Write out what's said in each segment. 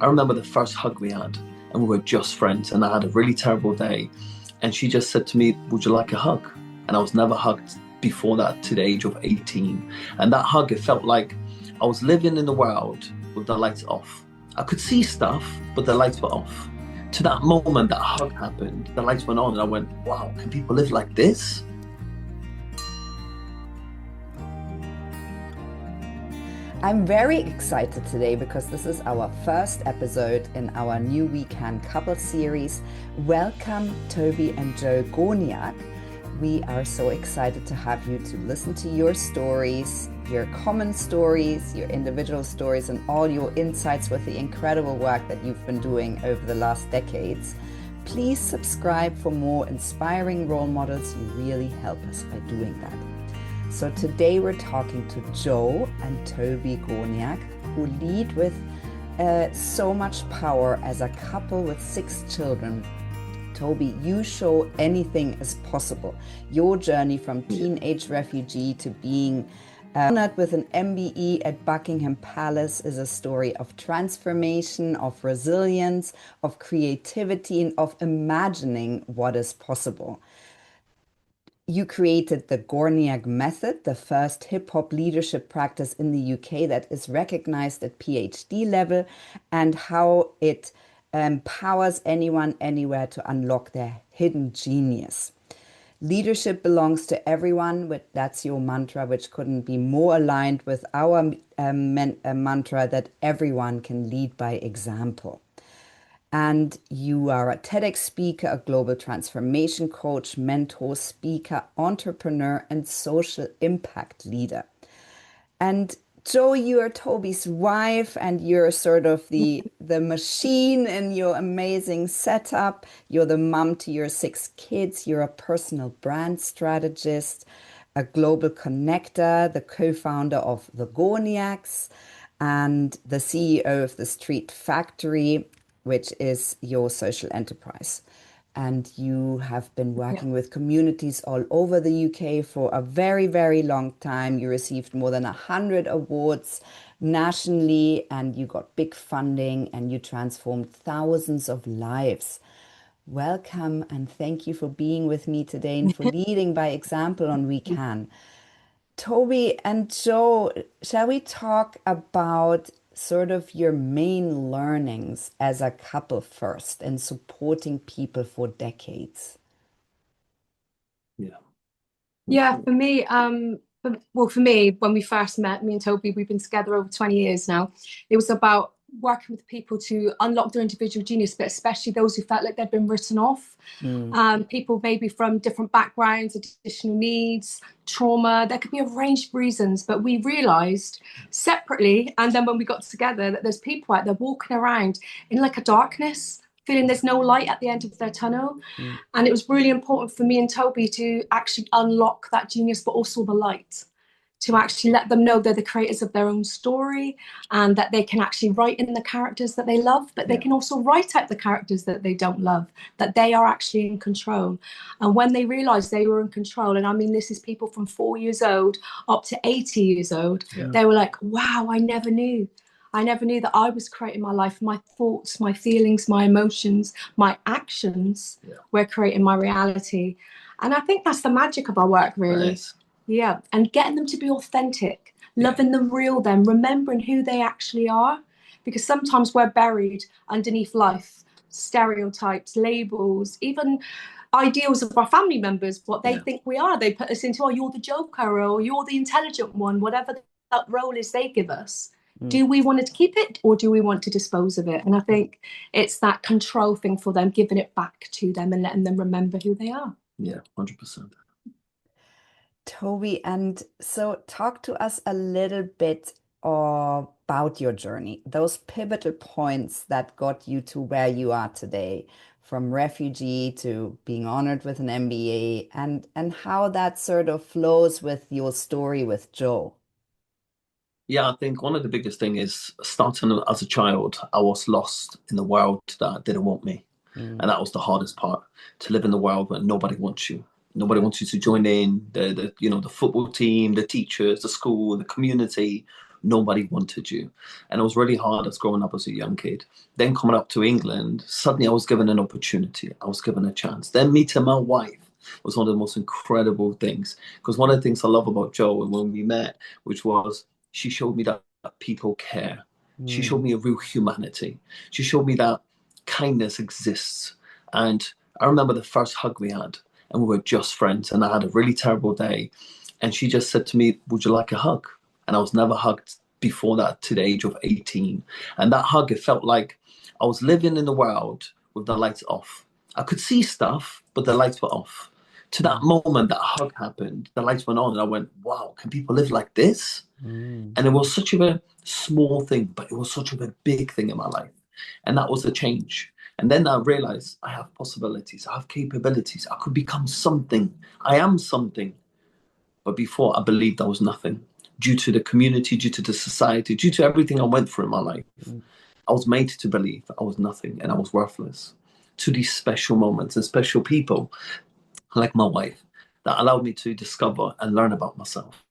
I remember the first hug we had, and we were just friends, and I had a really terrible day. And she just said to me, "Would you like a hug?" And I was never hugged before that to the age of 18. And that hug, it felt like I was living in the world with the lights off. I could see stuff, but the lights were off. To that moment, that hug happened, the lights went on, and I went, wow, can people live like this? I'm very excited today because this is our first episode in our new WeCan couple series. Welcome, Toby and Jo Gorniak. We are so excited to have you to listen to your stories, your common stories, your individual stories, and all your insights with the incredible work that you've been doing over the last decades. Please subscribe for more inspiring role models. You really help us by doing that. So today we're talking to Jo and Toby Gorniak, who lead with so much power as a couple with 6 children. Toby, you show anything is possible. Your journey from teenage refugee to being honored with an MBE at Buckingham Palace is a story of transformation, of resilience, of creativity, and of imagining what is possible. You created the Gorniak Method, the first hip-hop leadership practice in the UK that is recognized at PhD level, and how it empowers anyone, anywhere to unlock their hidden genius. Leadership belongs to everyone. That's your mantra, which couldn't be more aligned with our mantra that everyone can lead by example. And you are a TEDx speaker, a global transformation coach, mentor, speaker, entrepreneur, and social impact leader. And Jo, you are Toby's wife, and you're sort of the machine in your amazing setup. You're the mom to your 6 kids. You're a personal brand strategist, a global connector, the co-founder of the Gorniaks, and the CEO of the Street Factory, which is your social enterprise. And you have been working with communities all over the UK for a very, very long time. You received more than 100 awards nationally, and you got big funding, and you transformed thousands of lives. Welcome, and thank you for being with me today and for leading by example on WeCan. Toby and Jo, shall we talk about sort of your main learnings as a couple first and supporting people for decades? Yeah, for me, for me, when we first met, me and Toby, we've been together over 20 years now. It was about working with people to unlock their individual genius, but especially those who felt like they'd been written off. People maybe from different backgrounds, additional needs, trauma. There could be a range of reasons, but we realised separately, and then when we got together, that there's people out there walking around in like a darkness, feeling there's no light at the end of their tunnel. And it was really important for me and Toby to actually unlock that genius, but also the light, to actually let them know they're the creators of their own story, and that they can actually write in the characters that they love, but they can also write out the characters that they don't love, that they are actually in control. And when they realized they were in control, and I mean, this is people from 4 years old up to 80 years old, they were like, wow, I never knew that I was creating my life. My thoughts, my feelings, my emotions, my actions were creating my reality. And I think that's the magic of our work, really. Nice. Yeah, and getting them to be authentic, loving the real them, remembering who they actually are. Because sometimes we're buried underneath life, stereotypes, labels, even ideals of our family members, what they think we are. They put us into, oh, you're the joker, or you're the intelligent one, whatever that role is they give us. Do we want to keep it, or do we want to dispose of it? And I think it's that control thing for them, giving it back to them and letting them remember who they are. Yeah, 100%. Toby, and so talk to us a little bit about your journey, those pivotal points that got you to where you are today, from refugee to being honored with an MBE, and how that sort of flows with your story with Jo. Yeah, I think one of the biggest thing is starting as a child, I was lost in the world that didn't want me. And that was the hardest part, to live in the world where nobody wants you. Nobody wants you to join in, the football team, the teachers, the school, the community. nobody wanted you. And it was really hard as growing up as a young kid. Then coming up to England, suddenly I was given an opportunity. I was given a chance. Then meeting my wife was one of the most incredible things. Because one of the things I love about Jo and when we met, which was she showed me that people care. She showed me a real humanity. She showed me that kindness exists. And I remember the first hug we had, and we were just friends, and I had a really terrible day. And she just said to me, "Would you like a hug?" And I was never hugged before that to the age of 18. And that hug, it felt like I was living in the world with the lights off. I could see stuff, but the lights were off. To that moment, that hug happened, the lights went on, and I went, wow, can people live like this? And it was such a small thing, but it was such a big thing in my life. And that was a change. And then I realized I have possibilities, I have capabilities, I could become something. I am something. But before, I believed I was nothing due to the community, due to the society, due to everything I went through in my life. I was made to believe I was nothing and I was worthless. To these special moments and special people, like my wife, that allowed me to discover and learn about myself.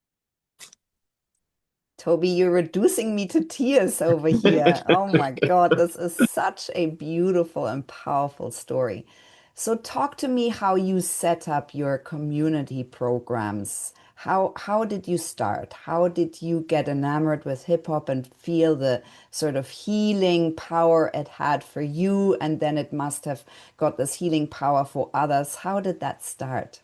Toby, you're reducing me to tears over here. Oh my God, this is such a beautiful and powerful story. So talk to me how you set up your community programs. How did you start? How did you get enamored with hip hop and feel the sort of healing power it had for you, and then it must have got this healing power for others? How did that start?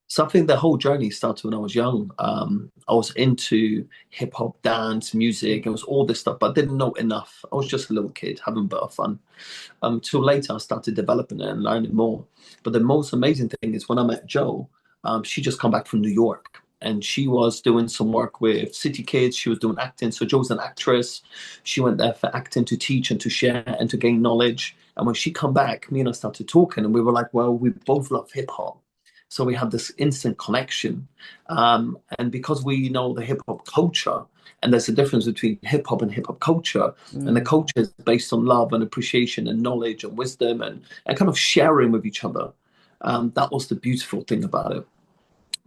So I think the whole journey started when I was young. I was into hip hop, dance, music. It was all this stuff, but I didn't know enough. I was just a little kid having a bit of fun. Till later, I started developing it and learning more. But the most amazing thing is when I met Jo, she just come back from New York. And she was doing some work with city kids. She was doing acting. So Jo's an actress. She went there for acting to teach and to share and to gain knowledge. And when she come back, me and I started talking, and we were like, well, we both love hip hop. So we have this instant connection. And because we know the hip hop culture, and there's a difference between hip hop and hip hop culture, and the culture is based on love and appreciation and knowledge and wisdom and kind of sharing with each other. That was the beautiful thing about it.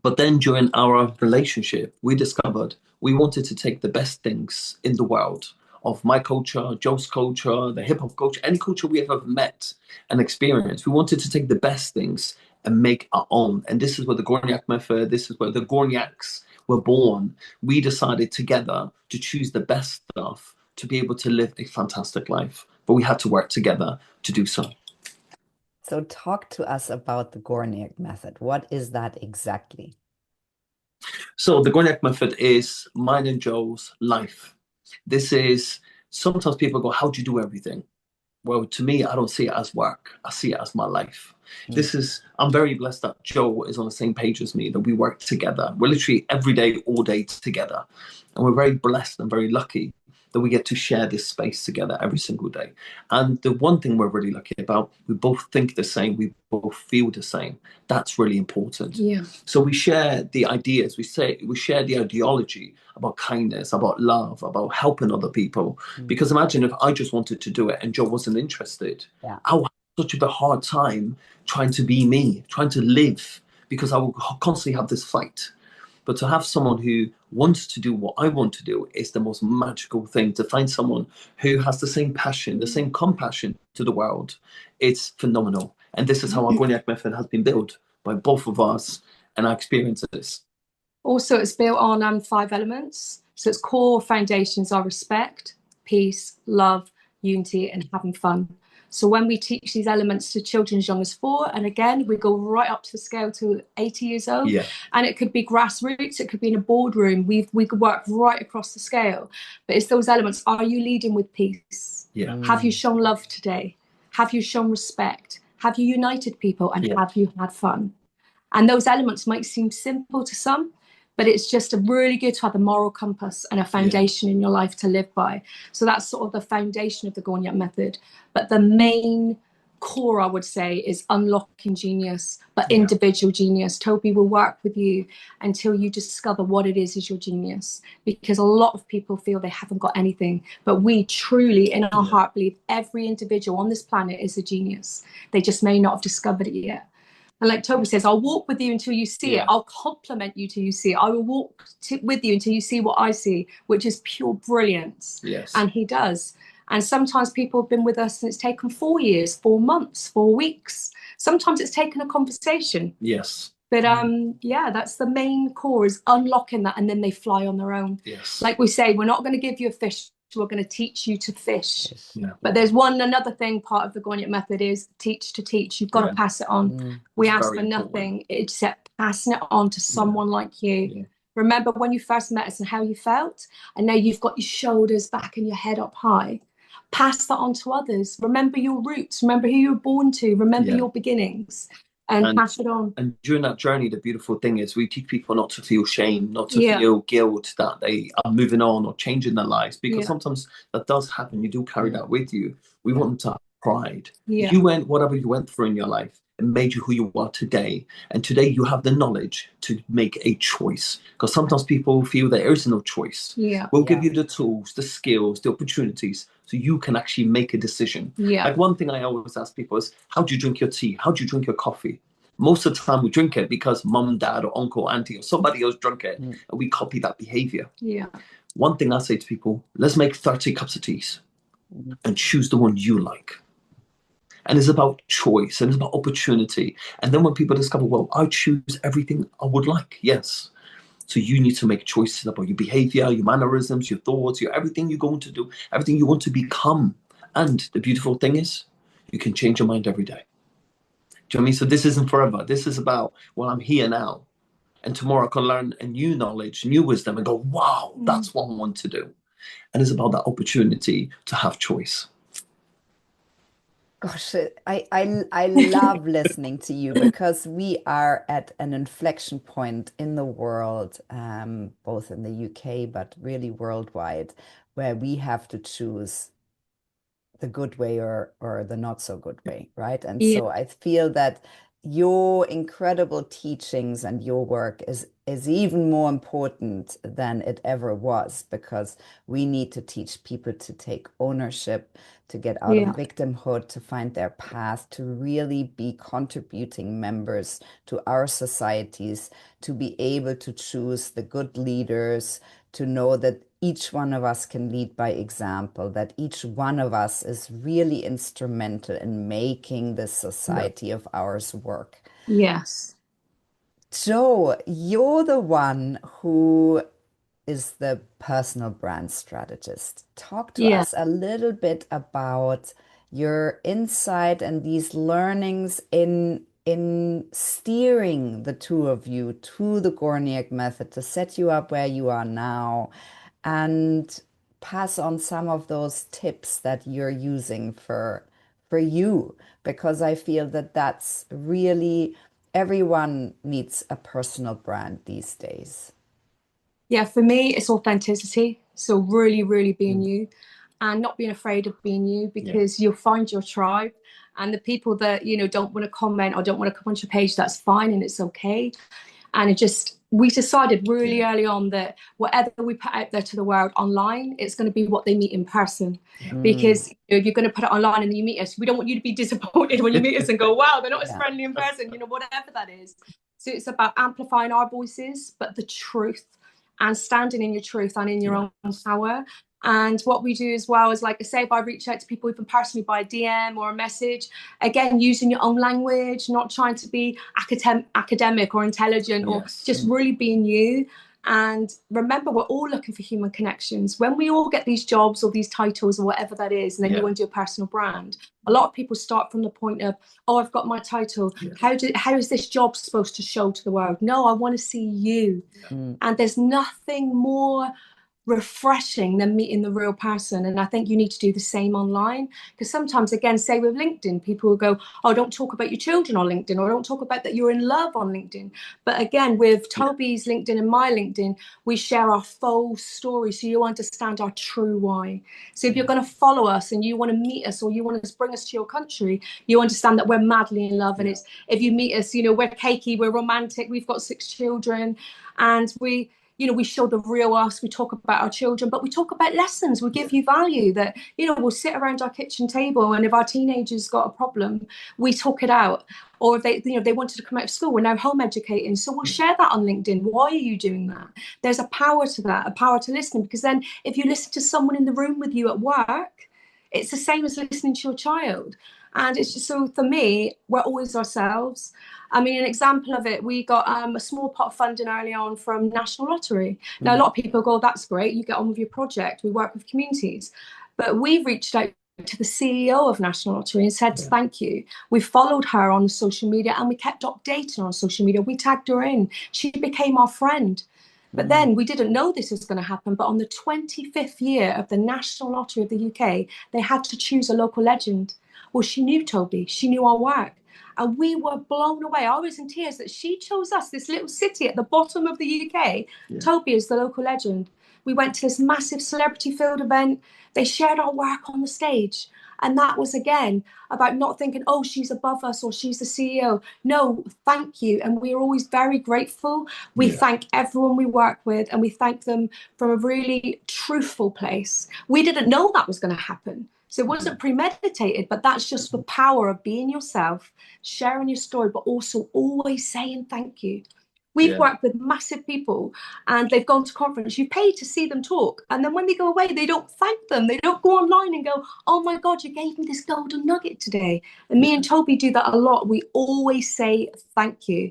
But then during our relationship, we discovered we wanted to take the best things in the world of my culture, Jo's culture, the hip hop culture, any culture we have ever met and experienced. We wanted to take the best things and make our own. And this is where the Gorniak Method, this is where the Gorniaks were born. We decided together to choose the best stuff to be able to live a fantastic life. But we had to work together to do so. So talk to us about the Gorniak Method. What is that exactly? So the Gorniak Method is mine and Jo's life. This is, sometimes people go, how do you do everything? Well, to me, I don't see it as work. I see it as my life. I'm very blessed that Jo is on the same page as me, that we work together. We're literally every day, all day together. And we're very blessed and very lucky that we get to share this space together every single day. And the one thing we're really lucky about, we both think the same, we both feel the same. That's really important. Yeah. So we share the ideas, we share the ideology about kindness, about love, about helping other people. Because imagine if I just wanted to do it and Jo wasn't interested. Yeah. I would have such a hard time trying to be me, trying to live, because I will constantly have this fight. But to have someone who wants to do what I want to do is the most magical thing. To find someone who has the same passion, the same compassion to the world, it's phenomenal. And this is how our Gorniak Method has been built by both of us and our experiences. Also, it's built on 5 elements. So its core foundations are respect, peace, love, unity, and having fun. So when we teach these elements to children as young as 4, and again, we go right up to the scale to 80 years old, and it could be grassroots, it could be in a boardroom, we could work right across the scale. But it's those elements. Are you leading with peace? Have you shown love today? Have you shown respect? Have you united people? And have you had fun? And those elements might seem simple to some, but it's just really good to have a moral compass and a foundation in your life to live by. So that's sort of the foundation of the Gorniak Method. But the main core, I would say, is unlocking genius, but individual genius. Toby will work with you until you discover what it is your genius. Because a lot of people feel they haven't got anything, but we truly, in our heart, believe every individual on this planet is a genius. They just may not have discovered it yet. And like Toby says, I'll walk with you until you see it. I'll compliment you till you see it. I will walk with you until you see what I see, which is pure brilliance. Yes. And he does. And sometimes people have been with us and it's taken 4 years, 4 months, 4 weeks. Sometimes it's taken a conversation. Yes. But yeah, that's the main core, is unlocking that, and then they fly on their own. Yes. Like we say, we're not going to give you a fish, we're going to teach you to fish. Yes. Yeah. But there's another thing, part of the Gorniak method is teach to teach. You've got to pass it on. We ask for nothing except passing it on to someone like you. Yeah. Remember when you first met us and how you felt, and now you've got your shoulders back and your head up high. Pass that on to others. Remember your roots. Remember who you were born to. Remember your beginnings, and pass it on. And during that journey, the beautiful thing is we teach people not to feel shame, not to feel guilt that they are moving on or changing their lives, because sometimes that does happen. You do carry that with you. We want them to have pride. You went, whatever you went through in your life, it made you who you are today. And today you have the knowledge to make a choice, because sometimes people feel there is no choice. We'll give you the tools, the skills, the opportunities, so you can actually make a decision. Like one thing I always ask people is, how do you drink your tea? How do you drink your coffee? Most of the time we drink it because mum, dad, or uncle, auntie, or somebody else drank it, and we copy that behavior. One thing I say to people, let's make 30 cups of teas and choose the one you like. And it's about choice, and it's about opportunity. And then when people discover, well, I choose everything I would like. Yes. So you need to make choices about your behavior, your mannerisms, your thoughts, your everything you're going to do, everything you want to become. And the beautiful thing is, you can change your mind every day. Do you know what I mean? So this isn't forever. This is about, well, I'm here now. And tomorrow I can learn a new knowledge, new wisdom, and go, wow, that's what I want to do. And it's about that opportunity to have choice. Gosh, I love listening to you, because we are at an inflection point in the world, both in the UK, but really worldwide, where we have to choose the good way or the not so good way, right? And so I feel that your incredible teachings and your work is even more important than it ever was, because we need to teach people to take ownership, to get out of victimhood, to find their path, to really be contributing members to our societies, to be able to choose the good leaders, to know that each one of us can lead by example, that each one of us is really instrumental in making this society of ours work. Yes. Jo, you're the one who is the personal brand strategist. Talk to us a little bit about your insight and these learnings in steering the two of you to the Gorniak method to set you up where you are now, and pass on some of those tips that you're using for you, because I feel that that's really, everyone needs a personal brand these days. Yeah, for me, it's authenticity. So really, really being you, and not being afraid of being you, because you'll find your tribe. And the people that, you know, don't want to comment or don't want to come on your page, that's fine, and it's okay. And we decided really early on that whatever we put out there to the world online, it's going to be what they meet in person. Because if you're going to put it online and then you meet us, we don't want you to be disappointed when you meet us and go, wow, they're not as friendly in person, you know, whatever that is. So it's about amplifying our voices, but the truth, and standing in your truth and in your own power. And what we do as well is, like I say, if I reach out to people even personally by a DM or a message, again, using your own language, not trying to be academic or intelligent, or just really being you. And remember, we're all looking for human connections. When we all get these jobs or these titles or whatever that is, and then you want to do a personal brand, a lot of people start from the point of, oh, I've got my title. How is this job supposed to show to the world? No, I want to see you. And there's nothing more refreshing than meeting the real person. And I think you need to do the same online, because sometimes, again, say with LinkedIn, people will go, oh, don't talk about your children on LinkedIn, or don't talk about that you're in love on LinkedIn. But again, with Toby's LinkedIn and my LinkedIn, we share our full story, so you understand our true why. So if you're going to follow us and you want to meet us, or you want to bring us to your country, you understand that we're madly in love. And it's, if you meet us, you know, we're cakey, we're romantic, we've got 6 children, and we show the real us, we talk about our children, but we talk about lessons, we give you value that, we'll sit around our kitchen table, and if our teenagers got a problem, we talk it out. Or if they wanted to come out of school, we're now home educating, so we'll share that on LinkedIn. Why are you doing that? There's a power to that, a power to listening, because then if you listen to someone in the room with you at work, it's the same as listening to your child. And it's just, so for me, we're always ourselves. I mean, an example of it, we got a small pot of funding early on from National Lottery. Now, a lot of people go, that's great, you get on with your project, we work with communities. But we reached out to the CEO of National Lottery and said thank you. We followed her on social media, and we kept updating on social media. We tagged her in. She became our friend. But then we didn't know this was going to happen. But on the 25th year of the National Lottery of the UK, they had to choose a local legend. Well, she knew Toby. She knew our work. And we were blown away. I was in tears that she chose us, this little city at the bottom of the UK. Yeah. Toby is the local legend. We went to this massive celebrity field event. They shared our work on the stage. And that was, again, about not thinking, oh, she's above us or she's the CEO. No, thank you. And we're always very grateful. We thank everyone we work with, and we thank them from a really truthful place. We didn't know that was going to happen. So it wasn't premeditated, but that's just the power of being yourself, sharing your story, but also always saying thank you. We've worked with massive people, and they've gone to conference. You pay to see them talk. And then when they go away, they don't thank them. They don't go online and go, oh my God, you gave me this golden nugget today. And me and Toby do that a lot. We always say thank you.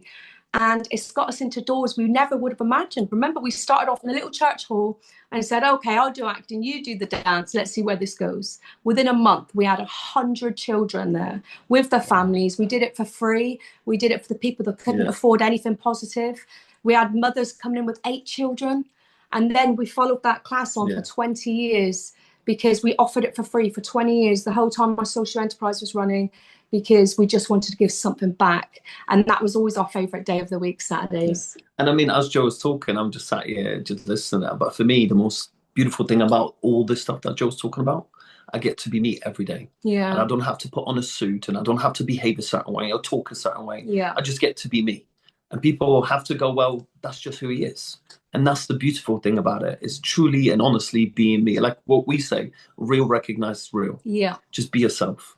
And it's got us into doors we never would have imagined. Remember, we started off in a little church hall and said, okay, I'll do acting, you do the dance, let's see where this goes. Within a month, we had 100 children there with their families. We did it for free. We did it for the people that couldn't afford anything positive. We had mothers coming in with 8 children. And then we followed that class on for 20 years because we offered it for free for 20 years, the whole time our social enterprise was running, because we just wanted to give something back. And that was always our favourite day of the week, Saturdays. Yeah. And I mean, as Jo was talking, I'm just sat here just listening to that. But for me, the most beautiful thing about all this stuff that Jo's talking about, I get to be me every day. Yeah. And I don't have to put on a suit, and I don't have to behave a certain way or talk a certain way. Yeah. I just get to be me. And people have to go, well, that's just who he is. And that's the beautiful thing about it, is truly and honestly being me. Like what we say, real recognizes real. Yeah. Just be yourself.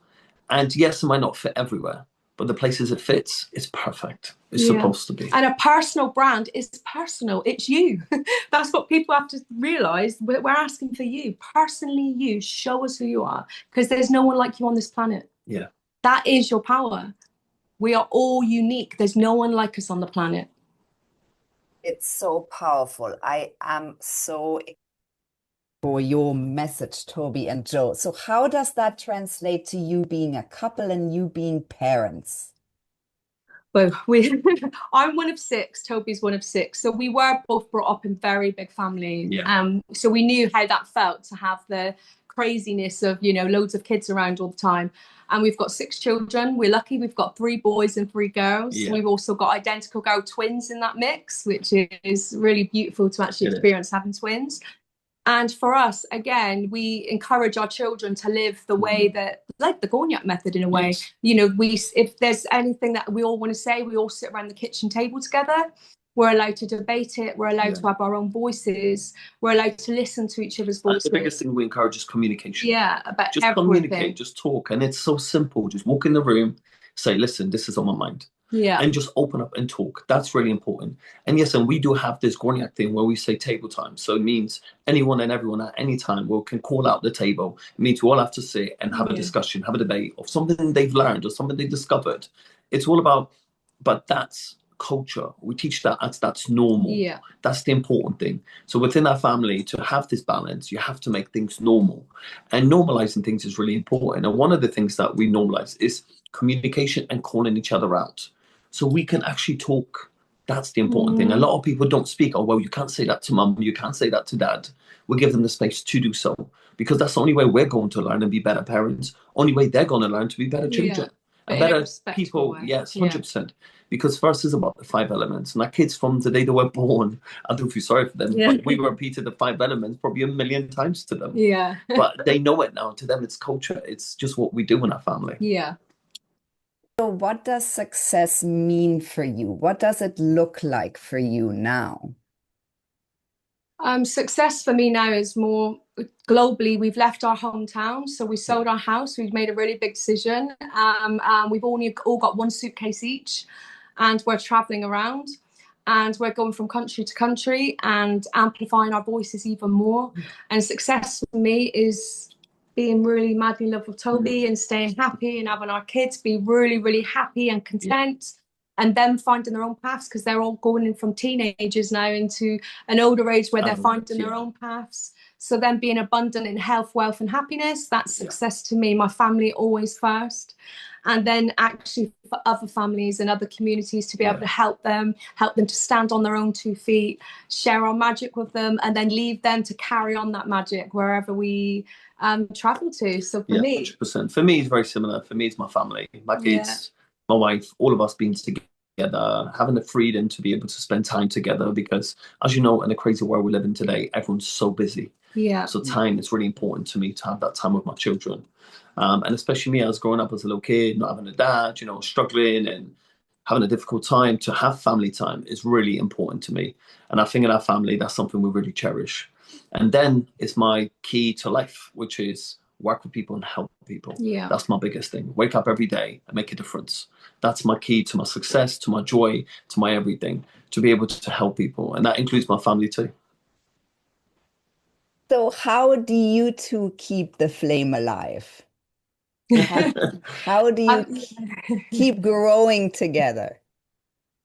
And yes, it might not fit everywhere, but the places it fits, it's perfect. It's supposed to be. And a personal brand is personal. It's you. That's what people have to realise. We're asking for you. Personally, you. Show us who you are, because there's no one like you on this planet. Yeah. That is your power. We are all unique. There's no one like us on the planet. It's so powerful. I am so for your message, Toby and Jo. So how does that translate to you being a couple and you being parents? Well, I'm one of 6, Toby's one of 6. So we were both brought up in very big families. Yeah. So we knew how that felt to have the craziness of, loads of kids around all the time. And we've got 6 children. We're lucky we've got 3 boys and 3 girls. Yeah. We've also got identical girl twins in that mix, which is really beautiful to actually experience having twins. And for us, again, we encourage our children to live the way that, like the Gorniak Method in a way. Yes. If there's anything that we all want to say, we all sit around the kitchen table together. We're allowed to debate it. We're allowed to have our own voices. We're allowed to listen to each other's voices. And the biggest thing we encourage is communication. Yeah, about just everything. Communicate, just talk. And it's so simple. Just walk in the room, say, listen, this is on my mind. Yeah. And just open up and talk. That's really important. And yes, and we do have this Gorniak thing where we say table time. So it means anyone and everyone at any time can call out the table. It means we all have to sit and have a discussion, have a debate of something they've learned or something they discovered. It's all about, but that's culture. We teach that as that's normal. Yeah. That's the important thing. So within our family, to have this balance, you have to make things normal. And normalizing things is really important. And one of the things that we normalize is communication and calling each other out. So we can actually talk. That's the important thing. A lot of people don't speak. Oh, well, you can't say that to mum. You can't say that to dad. We give them the space to do so, because that's the only way we're going to learn and be better parents. Only way they're going to learn to be better children. And better people. Yes, 100%. Because for us, it's about the 5 elements. And our kids from the day they were born, I don't feel sorry for them. Yeah. But we repeated the 5 elements probably 1 million times to them. Yeah. But they know it now. To them, it's culture. It's just what we do in our family. Yeah. So what does success mean for you? What does it look like for you now? Success for me now is more globally. We've left our hometown, so we sold our house. We've made a really big decision. We've only all got one suitcase each, and we're traveling around, and we're going from country to country and amplifying our voices even more. And success for me is being really madly in love with Toby and staying happy and having our kids be really, really happy and content. And them finding their own paths, because they're all going in from teenagers now into an older age where they're finding their own paths. So then being abundant in health, wealth, and happiness, that's success to me. My family always first. And then actually for other families and other communities to be able to help them to stand on their own 2 feet, share our magic with them, and then leave them to carry on that magic wherever we travel to. So for me, 100%. For me, it's very similar. For me, it's my family, my kids, my wife, all of us being together, having the freedom to be able to spend time together, because as you know, in the crazy world we live in today, everyone's so busy. So time is really important to me, to have that time with my children. And especially me, I was growing up as a little kid, not having a dad, you know, struggling and having a difficult time. To have family time is really important to me. And I think in our family, that's something we really cherish. And then it's my key to life, which is work with people and help people. That's my biggest thing. Wake up every day and make a difference. That's my key to my success, to my joy, to my everything, to be able to help people. And that includes my family too. So how do you two keep the flame alive? How do you keep growing together?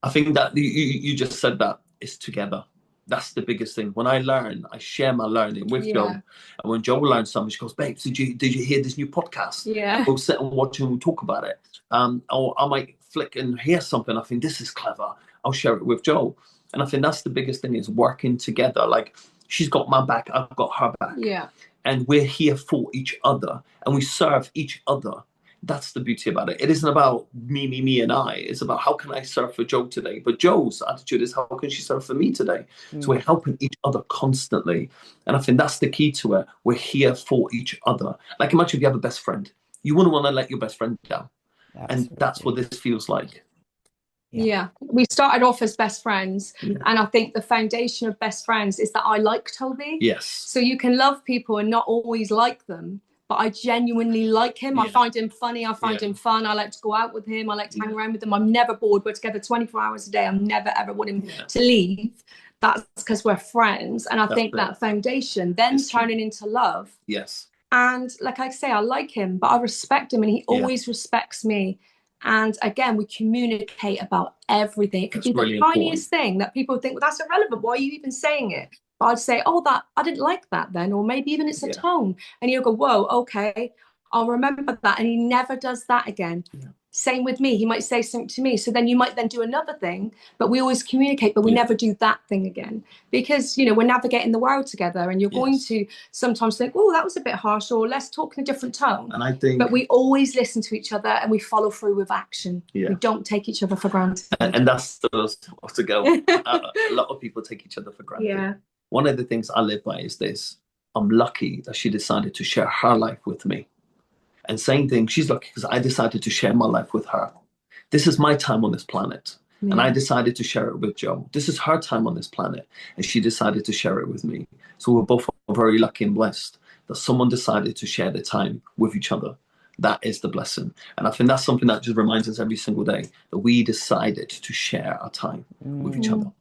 I think that you just said that, it's together. That's the biggest thing. When I learn, I share my learning with Jo. And when Jo learns something, she goes, "Babe, did you hear this new podcast?" And we'll sit and watch and we'll talk about it. Or I might flick and hear something. I think this is clever. I'll share it with Jo. And I think that's the biggest thing, is working together. Like, she's got my back, I've got her back. And we're here for each other, and we serve each other. That's the beauty about it. It isn't about me, and I. It's about how can I serve for Jo today? But Jo's attitude is, how can she serve for me today? So we're helping each other constantly. And I think that's the key to it. We're here for each other. Like, imagine if you have a best friend. You wouldn't want to let your best friend down. And that's what this feels like. We started off as best friends, and I think the foundation of best friends is that I like Toby. So you can love people and not always like them, but I genuinely like him. I find him funny. I find him fun. I like to go out with him. I like to hang around with him. I'm never bored. We're together 24 hours a day. I'm never, ever want him to leave. That's because we're friends. And I think that foundation then turning into love. And like I say, I like him, but I respect him, and he always respects me. And again, we communicate about everything. It could be the tiniest thing that people think, well, that's irrelevant. Why are you even saying it? But I'd say, oh, that I didn't like that then. Or maybe even it's a tone. And he'll go, whoa, okay, I'll remember that. And he never does that again. Same with me. He might say something to me. So then you might then do another thing, but we always communicate, but we never do that thing again. Because, you know, we're navigating the world together, and you're going to sometimes think, oh, that was a bit harsh, or let's talk in a different tone. And I think, but we always listen to each other, and we follow through with action. We don't take each other for granted. And that's the to go. A lot of people take each other for granted. One of the things I live by is this: I'm lucky that she decided to share her life with me. And same thing, she's lucky because I decided to share my life with her. This is my time on this planet. And I decided to share it with Jo. This is her time on this planet, and she decided to share it with me. So we're both very lucky and blessed that someone decided to share their time with each other. That is the blessing. And I think that's something that just reminds us every single day, that we decided to share our time with each other.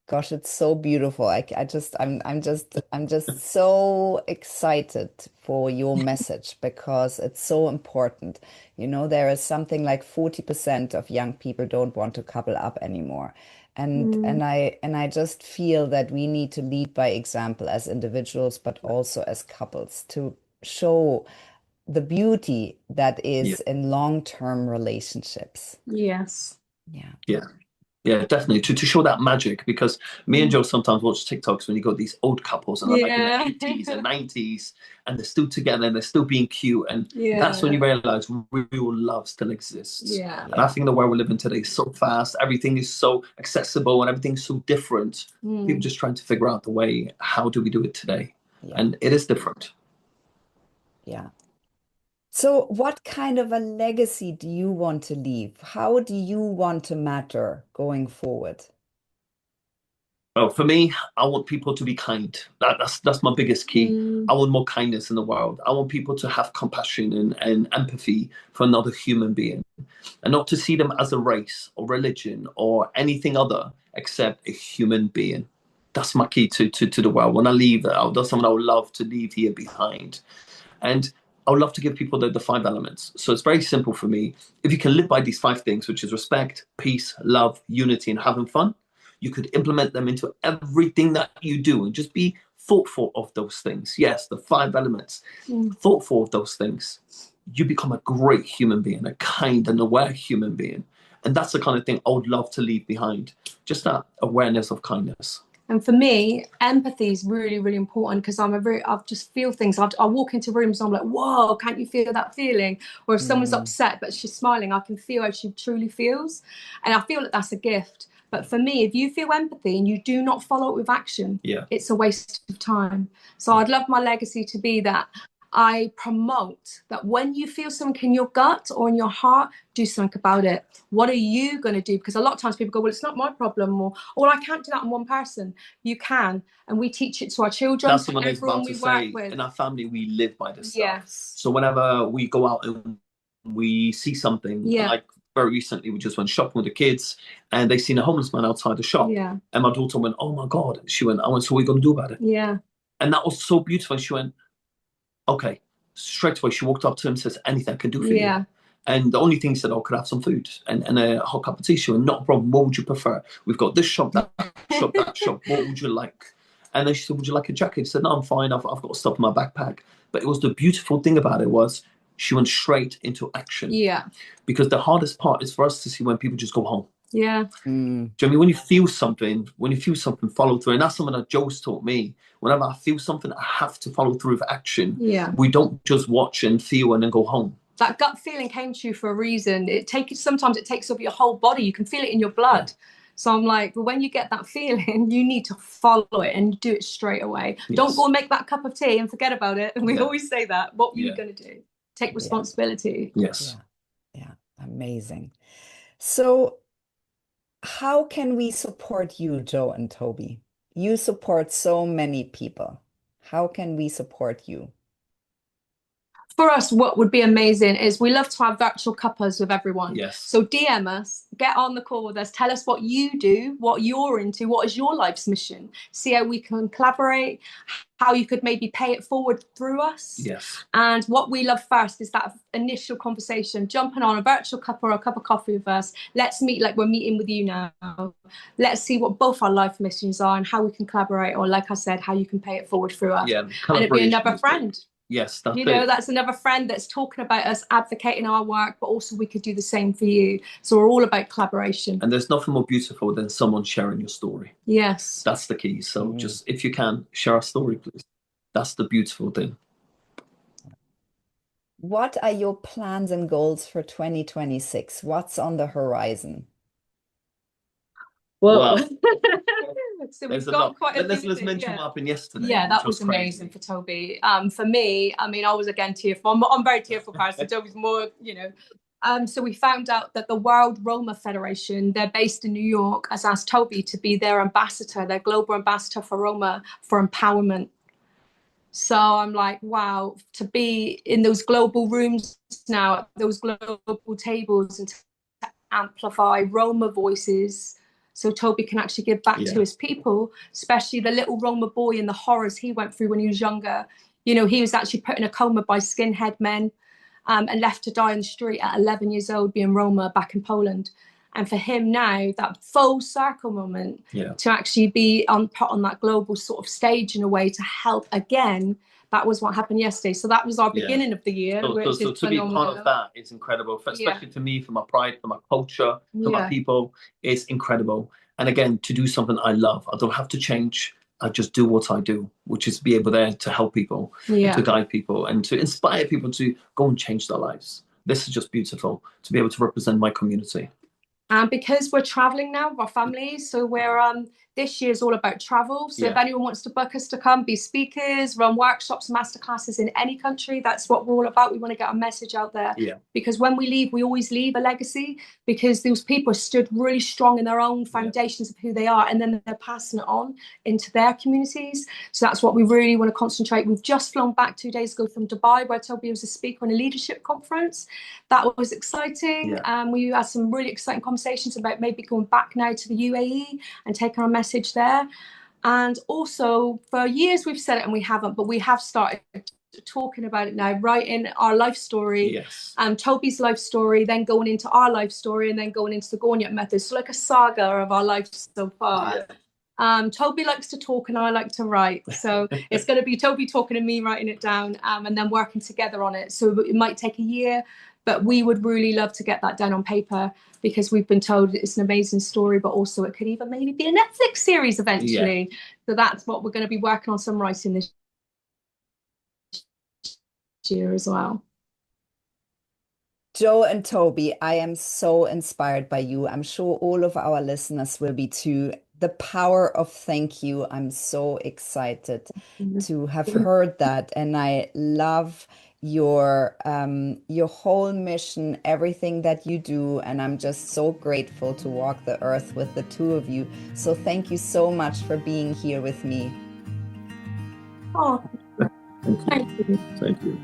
Gosh, it's so beautiful. I'm just so excited for your message, because it's so important. You know, there is something like 40% of young people don't want to couple up anymore. And I just feel that we need to lead by example as individuals, but also as couples, to show the beauty that is in long-term relationships. Yeah, definitely. To show that magic, because me and Jo sometimes watch TikToks when you got these old couples and they're like in the 80s and 90s, and they're still together and they're still being cute. And that's when you realize real love still exists. And I think the world we live in today is so fast. Everything is so accessible and everything's so different. People just trying to figure out the way, how do we do it today? And it is different. So what kind of a legacy do you want to leave? How do you want to matter going forward? Oh, for me, I want people to be kind. That's my biggest key. I want more kindness in the world. I want people to have compassion and empathy for another human being, and not to see them as a race or religion or anything other except a human being. That's my key to the world. When I leave, that's something I would love to leave here behind. And I would love to give people the 5 elements. So it's very simple for me. If you can live by these 5 things, which is respect, peace, love, unity, and having fun, you could implement them into everything that you do and just be thoughtful of those things. Yes, the 5 elements, thoughtful of those things. You become a great human being, a kind and aware human being. And that's the kind of thing I would love to leave behind. Just that awareness of kindness. And for me, empathy is really, really important because I just feel things. I walk into rooms and I'm like, whoa, can't you feel that feeling? Or if someone's upset but she's smiling, I can feel how she truly feels. And I feel that that's a gift. But for me, if you feel empathy and you do not follow it with action, it's a waste of time. So I'd love my legacy to be that I promote that when you feel something in your gut or in your heart, do something about it. What are you going to do? Because a lot of times people go, well, it's not my problem, or I can't do that on one person. You can. And we teach it to our children. That's what I was about to say. In our family, we live by this stuff. So whenever we go out and we see something, like very recently, we just went shopping with the kids and they seen a homeless man outside the shop. And my daughter went, oh my God. She went, so what are you going to do about it? And that was so beautiful. She went, okay. Straight away, she walked up to him and says, anything I can do for you. And the only thing he said, could I have some food and a hot cup of tea? She went, not a problem. What would you prefer? We've got this shop, that shop, that shop. What would you like? And then she said, would you like a jacket? He said, no, I'm fine. I've got stuff in my backpack. But it was the beautiful thing about it was she went straight into action. Because the hardest part is for us to see when people just go home. Do you know what I mean? When you feel something, follow through. And that's something that Jo's taught me. Whenever I feel something, I have to follow through with action. We don't just watch and feel and then go home. That gut feeling came to you for a reason. Sometimes it takes over your whole body. You can feel it in your blood. So I'm like, well, when you get that feeling, you need to follow it and do it straight away. Don't go and make that cup of tea and forget about it. And we always say that. What were you going to do? Take responsibility. Yeah, amazing. So how can we support you, Jo and Toby? You support so many people. How can we support you? For us, what would be amazing is we love to have virtual cuppers with everyone. So DM us, get on the call with us, tell us what you do, what you're into, what is your life's mission, see how we can collaborate, how you could maybe pay it forward through us. And what we love first is that initial conversation, jumping on a virtual cup or a cup of coffee with us. Let's meet like we're meeting with you now. Let's see what both our life missions are and how we can collaborate, or like I said, how you can pay it forward through us. And it'd be another friend. That's that's another friend that's talking about us, advocating our work, but also we could do the same for you. So we're all about collaboration. And there's nothing more beautiful than someone sharing your story. That's the key. So just, if you can, share our story, please. That's the beautiful thing. What are your plans and goals for 2026? What's on the horizon? Well, so we've got quite a let's mention what happened yesterday. That was amazing for Toby. For me, I mean, I was again tearful. I'm a very tearful person. Toby's more, so we found out that the World Roma Federation, they're based in New York, has asked Toby to be their ambassador, their global ambassador for Roma, for empowerment. So I'm like, wow, to be in those global rooms now, those global tables, and to amplify Roma voices, so Toby can actually give back to his people, especially the little Roma boy and the horrors he went through when he was younger. He was actually put in a coma by skinhead men and left to die in the street at 11 years old, being Roma back in Poland. And for him now, that full circle moment to actually be put on that global sort of stage in a way to help again, that was what happened yesterday. So that was our beginning of the year. So to be part of that is incredible, especially to me, for my pride, for my culture, for my people. It's incredible. And again, to do something I love, I don't have to change. I just do what I do, which is be able there to help people, and to guide people, and to inspire people to go and change their lives. This is just beautiful to be able to represent my community. And because we're traveling now with our families, so we're this year is all about travel. So if Yeah. anyone wants to book us to come be speakers, run workshops, masterclasses in any country, that's what we're all about. We want to get our message out there. Yeah. Because when we leave, we always leave a legacy, because those people stood really strong in their own foundations of who they are, and then they're passing it on into their communities. So that's what we really want to concentrate. We've just flown back 2 days ago from Dubai, where Toby was a speaker on a leadership conference. That was exciting. We had some really exciting conversations about maybe going back now to the UAE and taking our message there. And also, for years we've said it and we haven't, but we have started talking about it now, writing our life story. Yes. Toby's life story, then going into our life story, and then going into the Gorniak Method. So like a saga of our life so far. Toby likes to talk and I like to write, so it's going to be Toby talking and me writing it down, and then working together on it. So it might take a year, but we would really love to get that down on paper, because we've been told it's an amazing story, but also it could even maybe be a Netflix series eventually. So that's what we're going to be working on, some writing this year as well. Jo and Toby, I am so inspired by you. I'm sure all of our listeners will be too. The power of thank you. I'm so excited to have heard that. And I love your whole mission, everything that you do. And I'm just so grateful to walk the earth with the two of you. So thank you so much for being here with me. Oh, Thank you. Thank you.